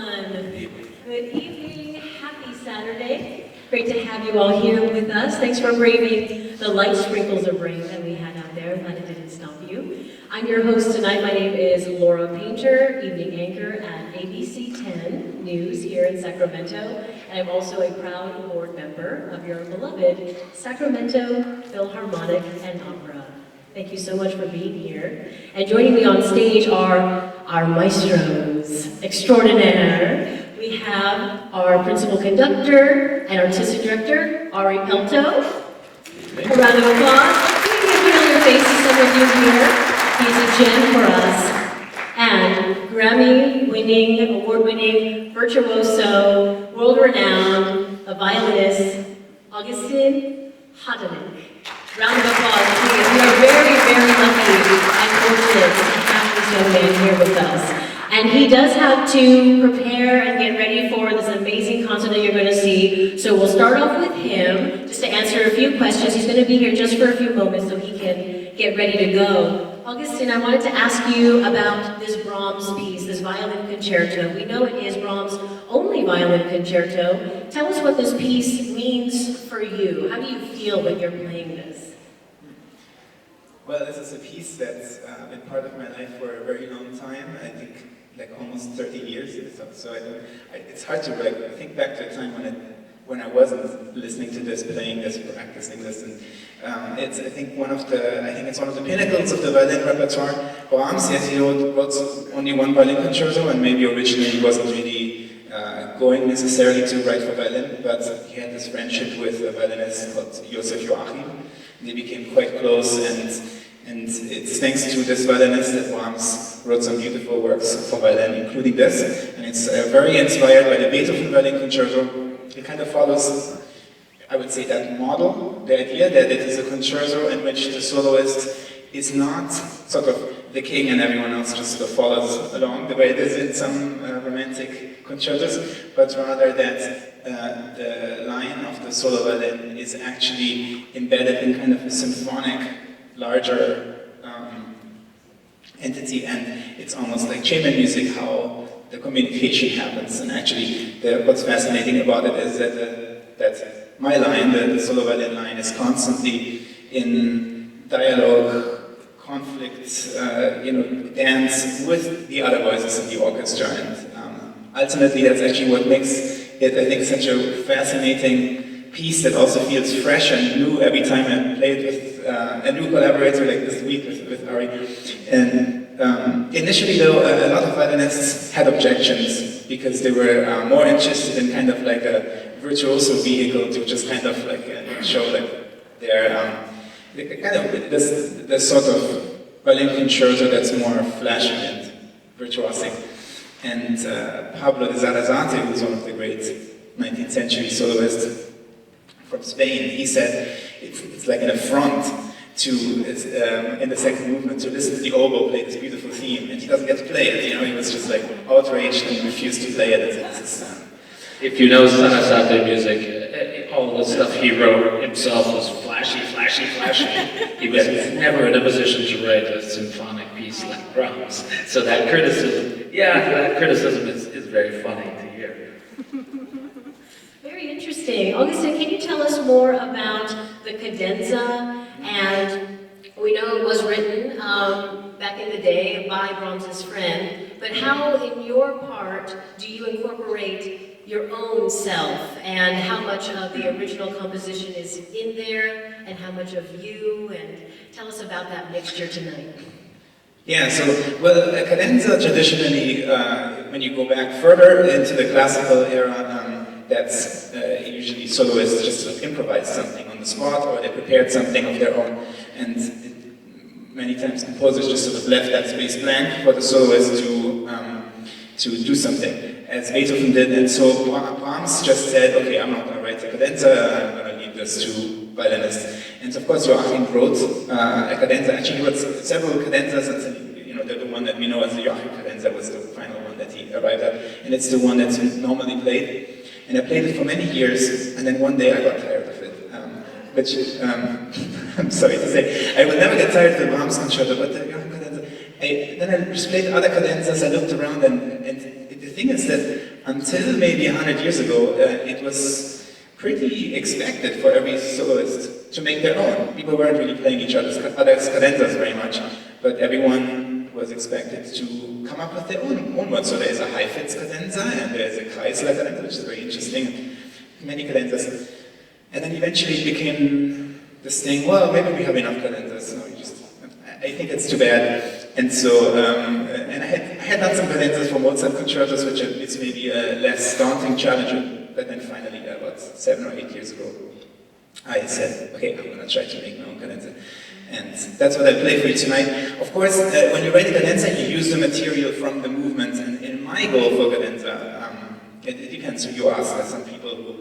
everyone. Good evening. Happy Saturday. Great to have you all here with us. Thanks for braving the light sprinkles of rain that we had out there. Glad it didn't stop you. I'm your host tonight. My name is Lora Painter, evening anchor at ABC 10 News here in Sacramento. And I'm also a proud board member of your beloved Sacramento Philharmonic and Opera. Thank you so much for being here. And joining me on stage are our maestros extraordinaire. We have our principal conductor and artistic director, Ari Pelto. A round of applause. You can get familiar faces, some of you here. He's a gem for us. And Grammy-winning, award-winning, virtuoso, world-renowned, a violinist, Augustin Hadelich. Round of applause, please. We are very, very lucky and fortunate to have this young man here with us. And he does have to prepare and get ready for this amazing concert that you're going to see. So we'll start off with him, just to answer a few questions. He's going to be here just for a few moments so he can get ready to go. Augustin, I wanted to ask you about this Brahms piece, this violin concerto. We know it is Brahms' only violin concerto. Tell us what this piece means for you. How do you feel when you're playing this? Well, this is a piece that's been part of my life for a very long time. I think like almost 30 years or so. So it's hard to think back to a time when I wasn't listening to this, playing this, practicing this, and it's I think it's one of the pinnacles of the violin repertoire. Brahms, yes, he wrote only one violin concerto, and maybe originally he wasn't really going necessarily to write for violin, but he had this friendship with a violinist called Joseph Joachim. They became quite close, and it's thanks to this violinist that Brahms wrote some beautiful works for violin, including this. And it's very inspired by the Beethoven Violin Concerto. It kind of follows, I would say, that model, the idea that it is a concerto in which the soloist is not sort of the king and everyone else just sort of follows along the way it is in some romantic concertos, but rather that the line of the solo violin is actually embedded in kind of a symphonic, larger entity, and it's almost like chamber music, how the communication happens. And actually, what's fascinating about it is that my line, the solo violin line, is constantly in dialogue, conflict, dance with the other voices in the orchestra, and ultimately that's actually what makes it, I think, such a fascinating piece that also feels fresh and new every time I play it with a new collaborator like this week with Ari. And initially though, a lot of violinists had objections because they were more interested in kind of like a virtuoso vehicle to just kind of like show like their kind of this sort of violin concerto that's more flashy and virtuosic. And Pablo de Sarasate, who's one of the great 19th century soloists from Spain, he said it's like an affront to, in the second movement, to listen to the oboe play this beautiful theme, and he doesn't get to play it, he was just like outraged and refused to play it. If you know Sarasate music, all the stuff he wrote himself was flashy, flashy, flashy. He was never in a position to write a symphonic piece like Brahms. So that criticism, is very funny to hear. Very interesting. Augustin, can you tell us more about the cadenza? And we know it was written back in the day by Brahms' friend, but how in your part do you incorporate your own self, and how much of the original composition is in there, and how much of you, and tell us about that mixture tonight. Yeah, so, well, a cadenza traditionally, when you go back further into the classical era, that's usually soloists just sort of improvised something on the spot, or they prepared something of their own, and many times composers just sort of left that space blank for the soloist to do something, as Beethoven did. And so Brahms just said, okay, I'm not going to write a cadenza, I'm going to leave this to violinists. And of course Joachim wrote a cadenza. Actually he wrote several cadenzas until, the one that we know as the Joachim cadenza was the final one that he arrived at, and it's the one that's normally played. And I played it for many years, and then one day I got tired of it. Which, I'm sorry to say, I will never get tired of the Brahms concerto, but the Joachim cadenza, then I just played other cadenzas. I looked around, and it thing is that until maybe 100 years ago, it was pretty expected for every soloist to make their own. People weren't really playing each other's cadenzas very much, but everyone was expected to come up with their own one. So there's a high-fits cadenza, and there's a Kreisler cadenza, which is very interesting, many cadenzas. And then eventually it became this thing, well, maybe we have enough cadenzas, so I think it's too bad. And so, and I had done some cadenzas for Mozart concertos, which is maybe a less daunting challenge, but then finally, about 7 or 8 years ago, I said, okay, I'm gonna try to make my own cadenza. And that's what I play for you tonight. Of course, when you write a cadenza, you use the material from the movement, and my goal for cadenza, it depends who you ask. There's some people who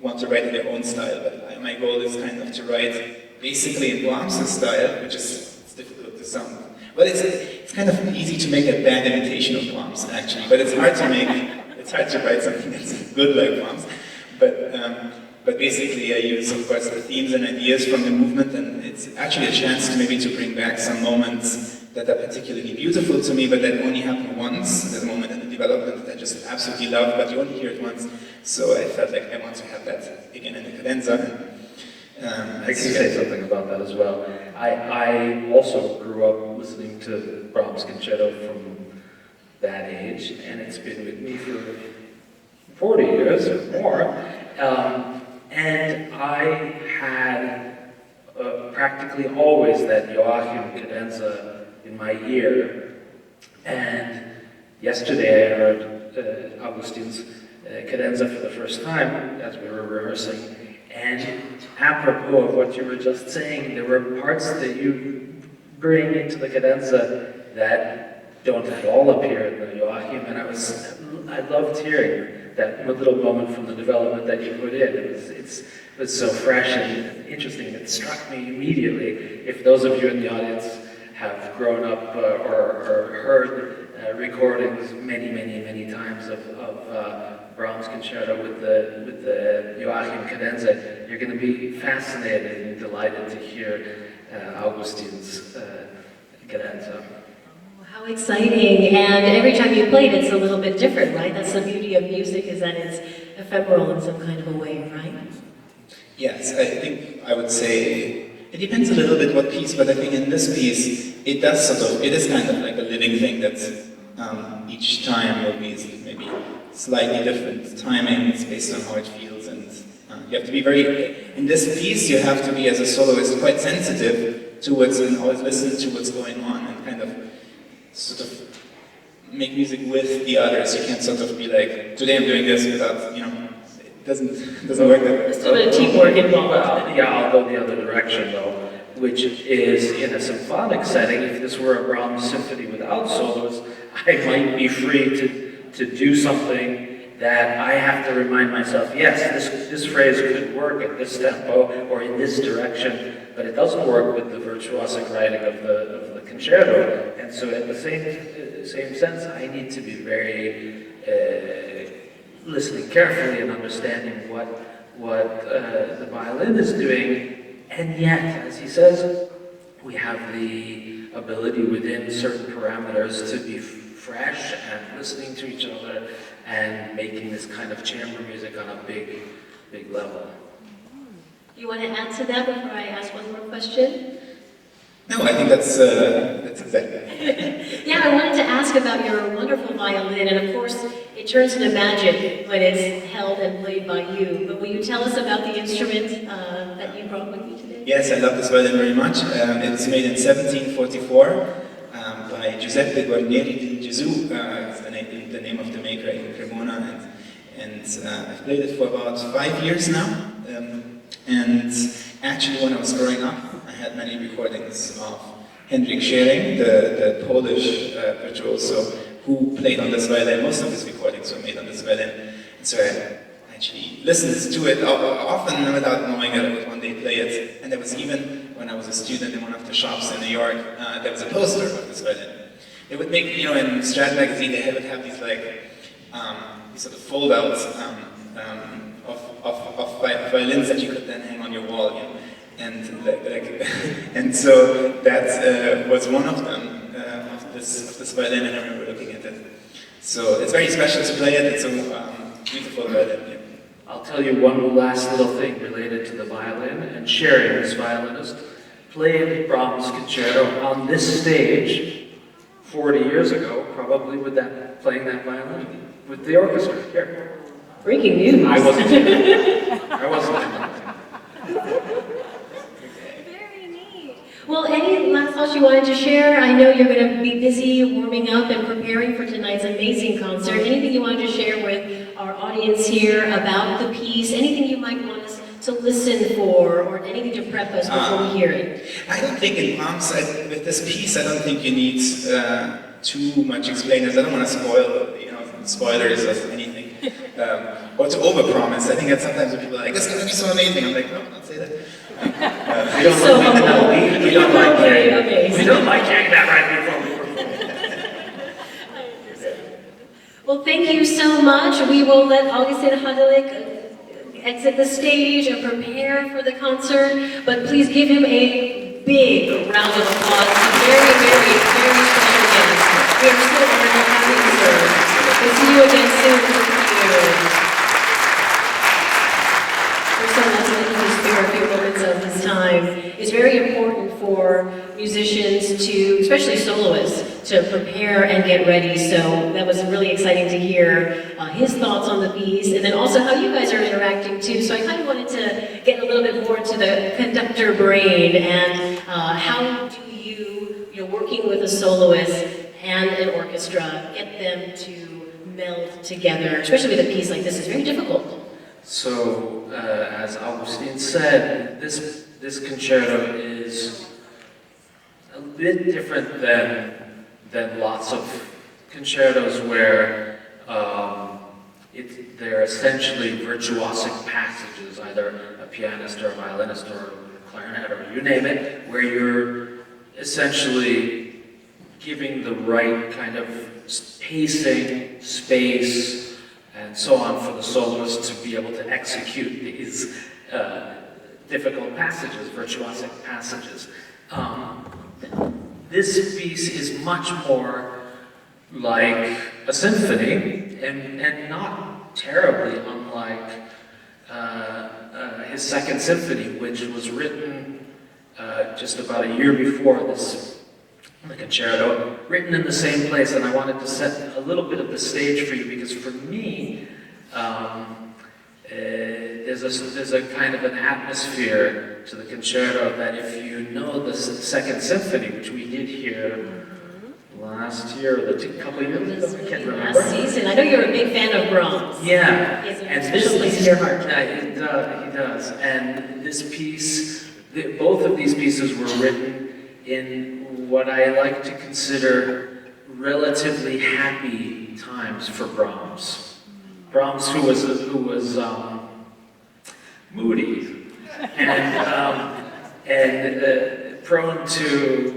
want to write in their own style, but my goal is kind of to write basically in Brahms' style, which is it's difficult to sound. Well, it's kind of easy to make a bad imitation of Brahms, actually, but it's hard to write something that's good like Brahms. But basically I use, of course, the themes and ideas from the movement, and it's actually a chance to maybe to bring back some moments that are particularly beautiful to me, but that only happen once. There's a moment in the development that I just absolutely love, but you only hear it once. So I felt like I want to have that again in the cadenza. I can say something about that as well. I also grew up listening to Brahms concerto from that age, and it's been with me for 40 years or more. And I had practically always that Joachim cadenza in my ear. And yesterday I heard Augustin's cadenza for the first time as we were rehearsing. And apropos of what you were just saying, there were parts that you bring into the cadenza that don't at all appear in the Joachim, and I loved hearing that little moment from the development that you put in. It was so fresh and interesting. It struck me immediately. If those of you in the audience have grown up or heard recordings many times of Brahms concerto with the Joachim cadenza, you're going to be fascinated and delighted to hear Augustin's cadenza. How exciting, and every time you play it, it's a little bit different, right? That's the beauty of music, is that it's ephemeral in some kind of a way, right? Yes, I think I would say, it depends a little bit what piece, but I think in this piece, it does it is kind of like a living thing that's each time will be maybe slightly different timings based on how it feels, and you have to be in this piece you have to be as a soloist quite sensitive towards and always listen to what's going on and kind of sort of make music with the others. You can't sort of be like, today I'm doing this without, it doesn't work that way. There's still a bit of teamwork involved. Yeah, I'll go the other direction though, which is in a symphonic setting. If this were a Brahms symphony without solos, I might be free to do something that I have to remind myself, yes, this phrase could work at this tempo or in this direction, but it doesn't work with the virtuosic writing of the concerto. And so in the same sense, I need to be very listening carefully and understanding what the violin is doing. And yet, as he says, we have the ability within certain parameters to be fresh and listening to each other and making this kind of chamber music on a big level. You want to add to that before I ask one more question? No, I think that's exactly. Yeah, I wanted to ask about your wonderful violin, and of course, it turns into magic when it's held and played by you. But will you tell us about the instrument that you brought with you today? Yes, I love this violin very much. It's made in 1744 by Giuseppe Guarnieri di Gesù. It's the name of the maker in Cremona, and I've played it for about 5 years now. And actually, when I was growing up, I had many recordings of Hendrik Schering, the Polish virtuoso, who played on this violin. Most of his recordings were made on this violin. And so I actually listened to it often without knowing that I would one day play it. And there was even, when I was a student in one of the shops in New York, there was a poster of this violin. They would make, in Strat magazine, they would have these sort of fold-outs of violins that you could then hang on your wall, and and so that was one of them of this violin, and I remember looking at it. So it's very special to play it. It's so beautiful violin. Yeah. I'll tell you one last little thing related to the violin, and Sherry, this violinist, played Brahms Concerto on this stage 40 years ago, probably with that, playing that violin with the orchestra. Here. Breaking news. I wasn't here. I wasn't here. Very neat. Well, any last thoughts you wanted to share? I know you're going to be busy warming up and preparing for tonight's amazing concert. Anything you wanted to share with our audience here about the piece? Anything you might want us to listen for, or anything to prep us before we hear it? I don't think in Brahms, with this piece, I don't think you need too much explainers. I don't want to spoil, spoilers of anything. Or to overpromise. I think that sometimes when people are like, "It's going to be so amazing," I'm like, "No, don't say that." We don't So like humble. we don't like Okay, hearing, okay. we don't like hearing that right before we perform. Well, thank you so much. We will let Augustin Hadelich exit the stage and prepare for the concert, but please give him a big round of applause. He's very, very, very special guest. We are so honored to have you, sir. We'll see you again soon. Thank you. We're so lucky that he can spare a few moments of his time. It's very important for musicians to, especially soloists, to prepare and get ready. So that was really exciting to hear his thoughts on the piece, and then also how you guys are interacting too. So I kind of wanted to get a little bit more into the conductor brain and how do you, working with a soloist and an orchestra, get them to meld together, especially with a piece like this. It's very difficult. So, as Augustin said, this concerto is a bit different than lots of concertos where they're essentially virtuosic passages, either a pianist or a violinist or a clarinet or you name it, where you're essentially giving the right kind of pacing, space, and so on for the soloist to be able to execute these difficult passages, virtuosic passages. This piece is much more like a symphony, and not terribly unlike his second symphony, which was written just about a year before this, the concerto, written in the same place. And I wanted to set a little bit of the stage for you, because for me, there's a kind of an atmosphere to the concerto that if you know the second symphony, which we did here last year, or a couple of years ago, I can't remember. Last season. I know you're a big fan of Brahms. Yeah, He has a and special place in your heart. he does. And this piece, both of these pieces were written in what I like to consider relatively happy times for Brahms. Brahms, who was moody and prone to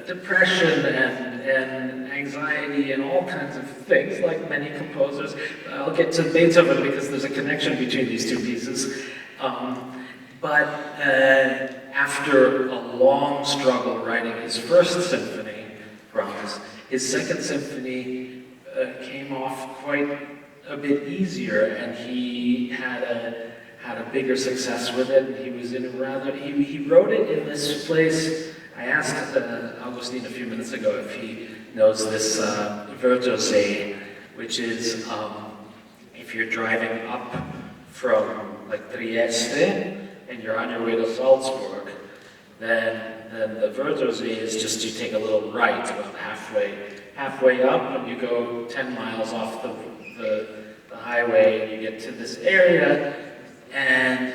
depression and anxiety and all kinds of things, like many composers. I'll get to Beethoven because there's a connection between these two pieces. But after a long struggle writing his first symphony, Brahms, his second symphony came off quite a bit easier, and he had a bigger success with it. He was in he wrote it in this place. I asked Augustin a few minutes ago if he knows this Wörthersee, which is if you're driving up from like Trieste and you're on your way to Salzburg, then the Wörthersee is just, you take a little right about halfway up, and you go 10 miles off the highway, and you get to this area, and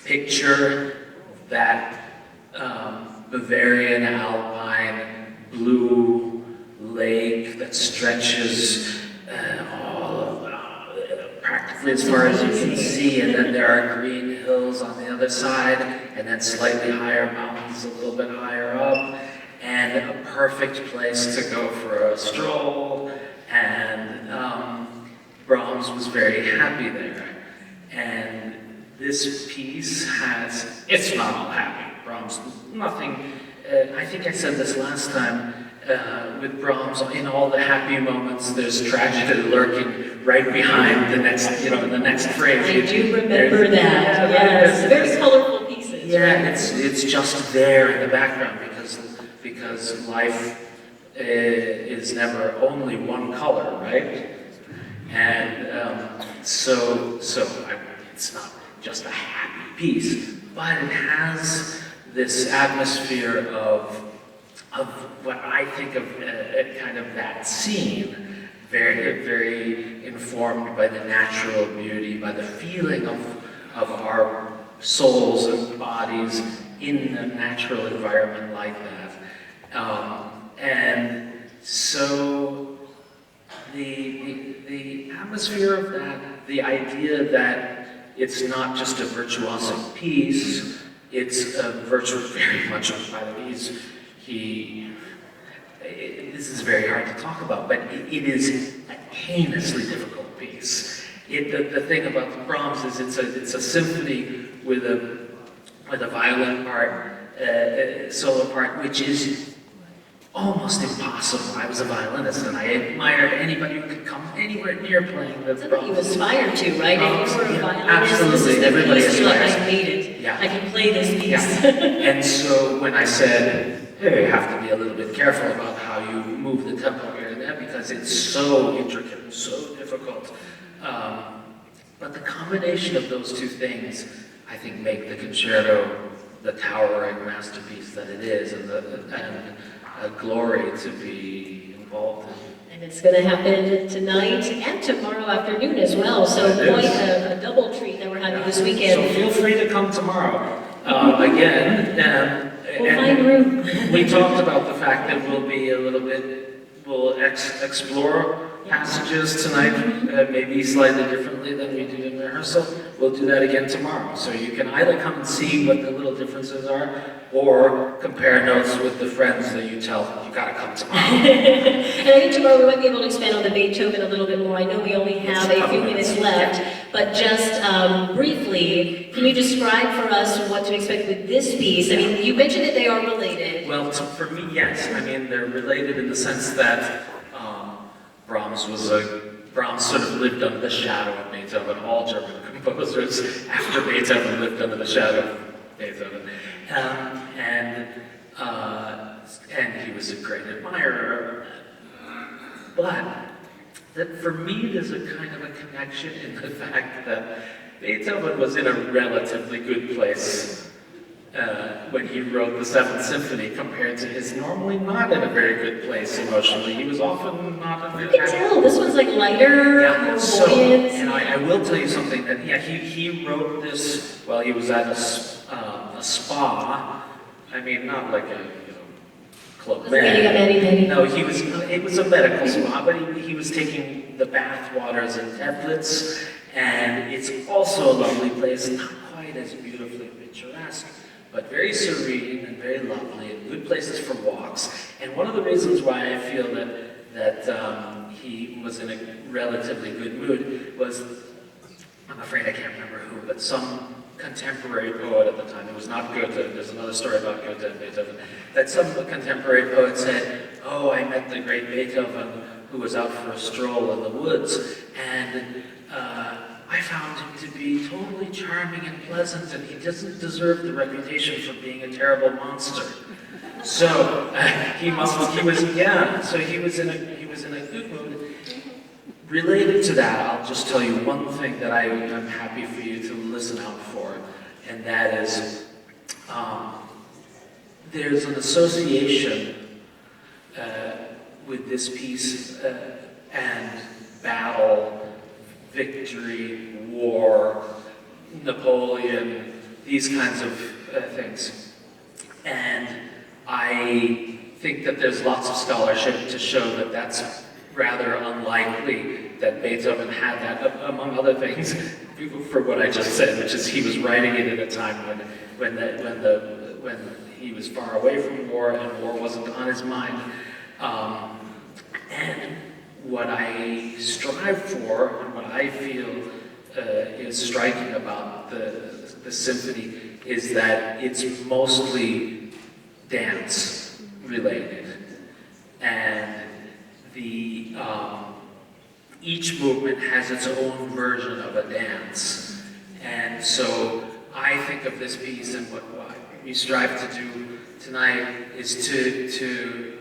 picture that Bavarian alpine blue lake that stretches practically as far as you can see, and then there are green hills on the other side, and then slightly higher mountains a little bit higher up, and a perfect place to go for a stroll. And Brahms was very happy there. And this piece it's not all happy. Brahms, nothing, I think I said this last time, with Brahms, in all the happy moments, there's tragedy lurking right behind the next, the next phrase. I do remember that. Yes, very colorful pieces. Yeah, right? it's just there in the background because life is never only one color, right? And it's not just a happy piece, but it has this atmosphere of what I think of kind of that scene, very, very informed by the natural beauty, by the feeling of our souls and bodies in a natural environment like that. And so the atmosphere of that, the idea that it's not just a virtuosic piece, it's a very much by the piece. This is very hard to talk about, but it is a heinously difficult piece. The thing about the Brahms is it's a symphony with a violin part, solo part, which is almost impossible. I was a violinist, and I admired anybody who could come anywhere near playing the Something you aspire to, right? If you were a violinist, absolutely. this is the Everybody piece you're like, aspires. I made it. Yeah. I can play this piece. Yeah. And so when I said, hey, you have to be a little bit careful about how you move the tempo here and there because it's so intricate, so difficult. But the combination of those two things, I think, make the concerto the towering masterpiece that it is, and a glory to be involved in. And it's going to happen tonight and tomorrow afternoon as well. So quite a double treat that we're having this weekend. So feel free to come tomorrow. Again, We'll find room. we talked about the fact that we'll explore passages tonight, maybe slightly differently than we did in rehearsal. We'll do that again tomorrow. So you can either come and see what the little differences are, or compare notes with the friends that you tell you gotta come tomorrow. And I think tomorrow we might be able to expand on the Beethoven a little bit more. I know we only have a few minutes left, but just briefly, can you describe for us what to expect with this piece? I mean, you mentioned that they are related. Well, for me, yes. I mean, they're related in the sense that Brahms sort of lived under the shadow of Beethoven. All German composers after Beethoven lived under the shadow of Beethoven. And he was a great admirer. But that for me, there's a kind of a connection in the fact that Beethoven was in a relatively good place when he wrote the Seventh Symphony, compared to his normally not in a very good place emotionally. He was often not in a You can tell, this one's like lighter, yeah, more so, buoyant. and I will tell you something, that he wrote this while he was at a spa. I mean, not like a club med. No, it was a medical spa, but he was taking the bath waters in Teplitz, and it's also a lovely place, not quite as beautifully picturesque, but very serene and very lovely, and good places for walks. And one of the reasons why I feel that he was in a relatively good mood was, I'm afraid I can't remember who, but some contemporary poet at the time, it was not Goethe, there's another story about Goethe and Beethoven, that some contemporary poet said, oh, I met the great Beethoven who was out for a stroll in the woods, and I found him to be totally charming and pleasant, and he doesn't deserve the reputation for being a terrible monster. So he was in a good mood. Related to that, I'll just tell you one thing that I'm happy for you to listen out for, and that is there's an association with this piece and battle, victory, war, Napoleon, these kinds of things. And I think that there's lots of scholarship to show that that's rather unlikely that Beethoven had that, among other things, for what I just said, which is he was writing it at a time when he was far away from war and war wasn't on his mind. And what I strive for, and what I feel is striking about the symphony, is that it's mostly dance related. and the each movement has its own version of a dance. And so I think of this piece, and what we strive to do tonight is to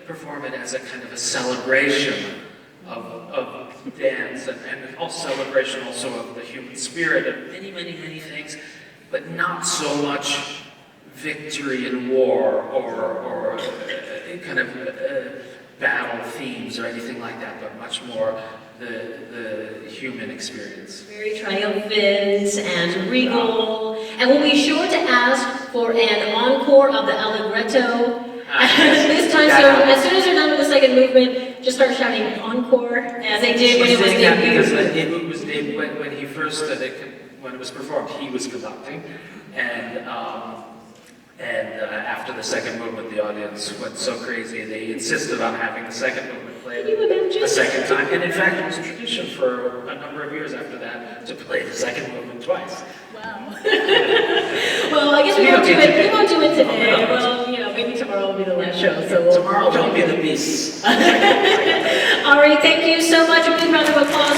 perform it as a kind of a celebration of dance, and a celebration also of the human spirit and many, many, many things, but not so much victory in war or kind of battle themes or anything like that, but much more the human experience. Very triumphant and regal. And we'll be sure to ask for an encore of the Allegretto. This time, so as soon as they're done with the second movement, just start shouting encore, as they did when it was debuted. Because it was when he first, when it was performed, he was conducting, and after the second movement, the audience went so crazy, they insisted on having the second movement played a second time. And in fact, it was tradition for a number of years after that to play the second movement twice. Wow. Well, I guess we won't do it. We won't do it today. Well, maybe tomorrow will be the last show. So tomorrow will be the beast. Ari, thank you so much. A big round of applause.